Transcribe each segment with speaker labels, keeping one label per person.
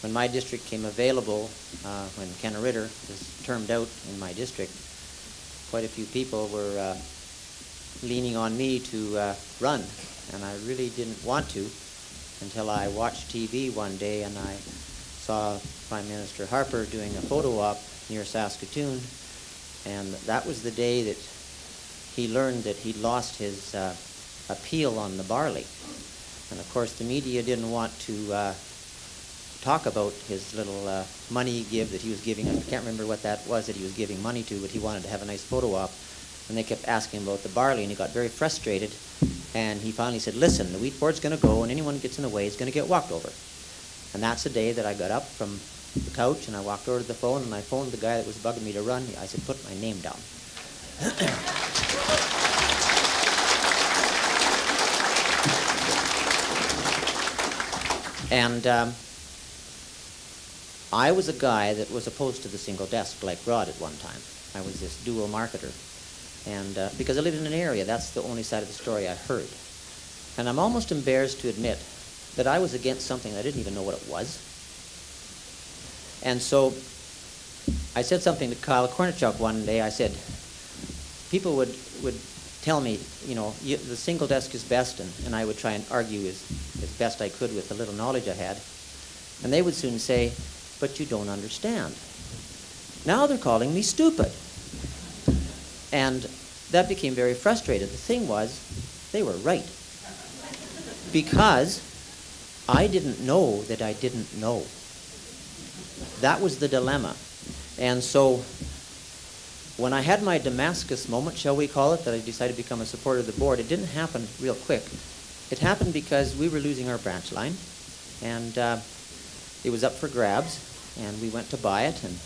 Speaker 1: when my district came available, when Ken Ritter was termed out in my district, quite a few people were leaning on me to run, and I really didn't want to until I watched TV one day and I saw Prime Minister Harper doing a photo op near Saskatoon, and that was the day that he learned that he'd lost his appeal on the barley. And of course the media didn't want to talk about his little money give that he was giving. I can't remember what that was that he was giving money to, but he wanted to have a nice photo op. And they kept asking him about the barley, and he got very frustrated. And he finally said, listen, the wheat board's going to go, and anyone who gets in the way is going to get walked over. And that's the day that I got up from the couch, and I walked over to the phone, and I phoned the guy that was bugging me to run. I said, put my name down. And I was a guy that was opposed to the single desk like Rod at one time. I was this dual marketer. And because I lived in an area, that's the only side of the story I heard. And I'm almost embarrassed to admit that I was against something I didn't even know what it was. And so I said something to Kyle Kornichuk one day. I said, people would tell me, you know, the single desk is best, and I would try and argue as best I could with the little knowledge I had. And they would soon say, but you don't understand. Now they're calling me stupid. And that became very frustrating. The thing was, they were right. Because I didn't know that I didn't know. That was the dilemma. And so when I had my Damascus moment, shall we call it, that I decided to become a supporter of the board, it didn't happen real quick. It happened because we were losing our branch line, and it was up for grabs, and we went to buy it, and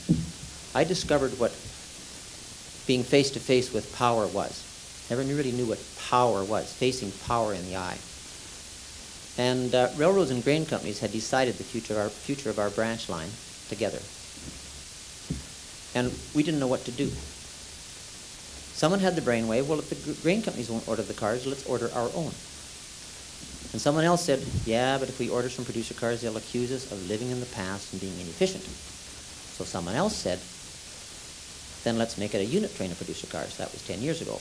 Speaker 1: I discovered what being face-to-face with power was. Never really knew what power was, facing power in the eye. And railroads and grain companies had decided the future of our branch line together. And we didn't know what to do. Someone had the brainwave, well, if the grain companies won't order the cars, let's order our own. And someone else said, yeah, but if we order some producer cars, they'll accuse us of living in the past and being inefficient. So someone else said, then let's make it a unit train of producer cars. That was 10 years ago.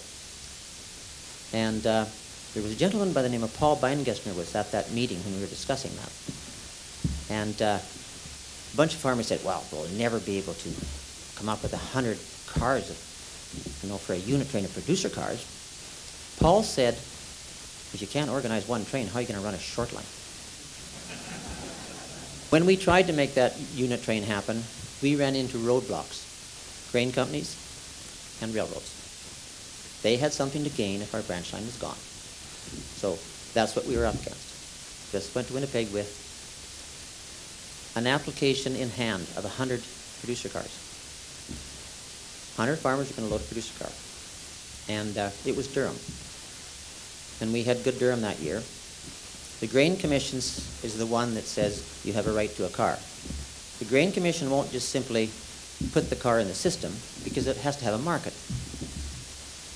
Speaker 1: And there was a gentleman by the name of Paul Beingessner was at that meeting when we were discussing that. And a bunch of farmers said, well, we'll never be able to come up with 100 cars, for a unit train of producer cars. Paul said, if you can't organize one train, how are you going to run a short line? When we tried to make that unit train happen, we ran into roadblocks. Grain companies and railroads. They had something to gain if our branch line was gone. So that's what we were up against. Just went to Winnipeg with an application in hand of 100 producer cars. 100 farmers were going to load a producer car. And it was Durham. And we had good Durham that year. The Grain Commission is the one that says you have a right to a car. The Grain Commission won't just simply put the car in the system because it has to have a market.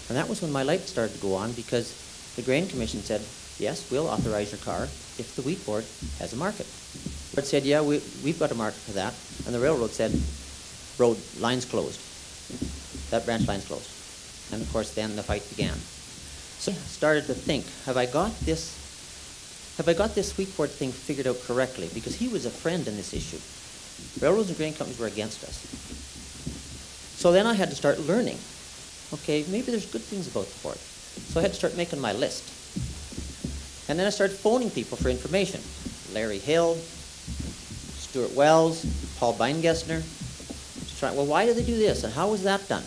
Speaker 1: And that was when my light started to go on, because the Grain Commission said, yes, we'll authorize your car if the wheat board has a market. The board said, yeah, we've got a market for that. And the railroad said, road line's closed. That branch line's closed. And of course then the fight began. So I started to think, have I got this wheat board thing figured out correctly? Because he was a friend in this issue. Railroads and grain companies were against us. So then I had to start learning. Okay, maybe there's good things about the board. So I had to start making my list. And then I started phoning people for information. Larry Hill, Stuart Wells, Paul Beingessner. Well, why do they do this? And how was that done?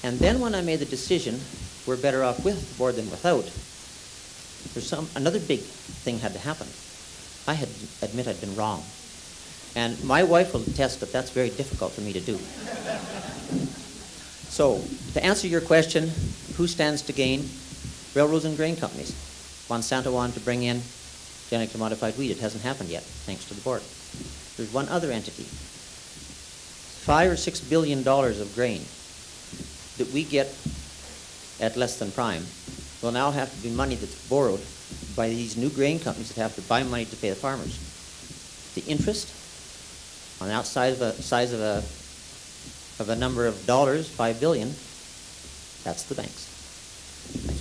Speaker 1: And then when I made the decision, we're better off with the board than without, another big thing had to happen. I had to admit I'd been wrong. And my wife will attest that that's very difficult for me to do. So, to answer your question, who stands to gain? Railroads and grain companies. Monsanto wanted to bring in genetically modified wheat. It hasn't happened yet, thanks to the board. There's one other entity. $5 or $6 billion of grain that we get at less than prime will now have to be money that's borrowed by these new grain companies that have to buy money to pay the farmers. The interest on the outside of a size of a number of dollars, 5 billion, that's the banks. Thank you.